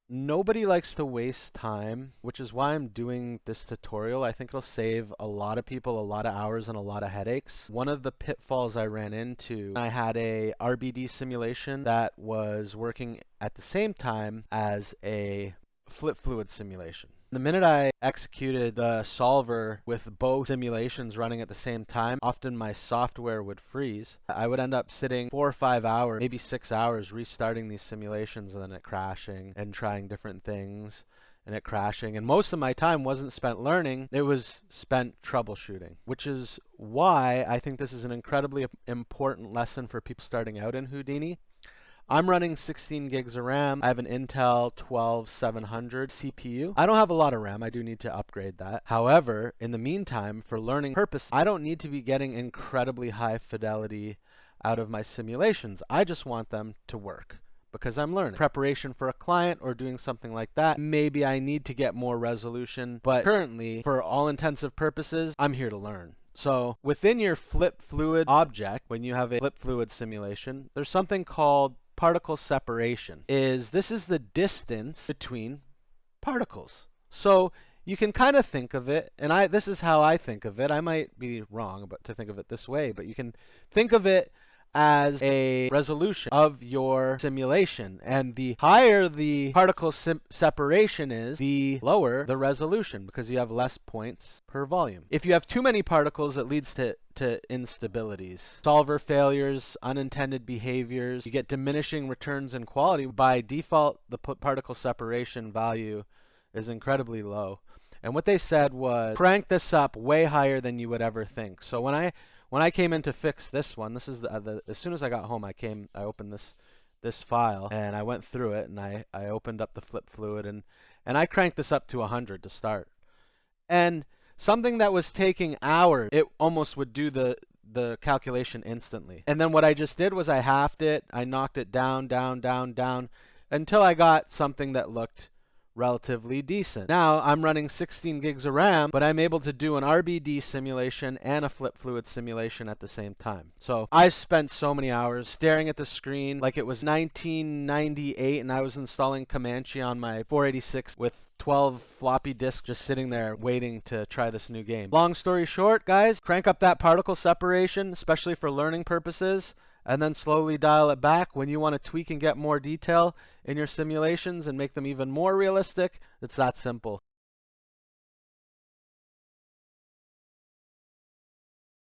Nobody likes to waste time, which is why I'm doing this tutorial. I think it'll save a lot of people a lot of hours and a lot of headaches. One of the pitfalls I ran into, I had a RBD simulation that was working at the same time as a flip fluid simulation. The minute I executed the solver with both simulations running at the same time, often my software would freeze. I would end up sitting 4 or 5 hours, maybe 6 hours, restarting these simulations and then it crashing and trying different things and it crashing. And most of my time wasn't spent learning, it was spent troubleshooting, which is why I think this is an incredibly important lesson for people starting out in Houdini. I'm running 16 gigs of RAM. I have an Intel 12700 CPU. I don't have a lot of RAM. I do need to upgrade that. However, in the meantime, for learning purposes, I don't need to be getting incredibly high fidelity out of my simulations. I just want them to work because I'm learning. Preparation for a client or doing something like that, maybe I need to get more resolution, but currently, for all intensive purposes, I'm here to learn. So within your flip fluid object, when you have a flip fluid simulation, there's something called particle separation. This is the distance between particles. So you can kind of think of it, and this is how I think of it. I might be wrong to think of it this way, but you can think of it as a resolution of your simulation. And the higher the particle separation is, the lower the resolution because you have less points per volume. If you have too many particles, it leads to instabilities, solver failures, unintended behaviors. You get diminishing returns in quality. By default, the particle separation value is incredibly low. And what they said was crank this up way higher than you would ever think. So when I came in to fix this one, this is as soon as I got home, I opened this file and I went through it and I opened up the flip fluid and I cranked this up to 100 to start. And something that was taking hours, it almost would do the calculation instantly. And then what I just did was I halved it, I knocked it down, down, down, down, until I got something that looked relatively decent. Now I'm running 16 gigs of RAM, but I'm able to do an RBD simulation and a flip fluid simulation at the same time. So I spent so many hours staring at the screen like it was 1998 and I was installing Comanche on my 486 with 12 floppy disks just sitting there waiting to try this new game. Long story short, guys, crank up that particle separation, especially for learning purposes, and then slowly dial it back when you want to tweak and get more detail in your simulations and make them even more realistic. It's that simple.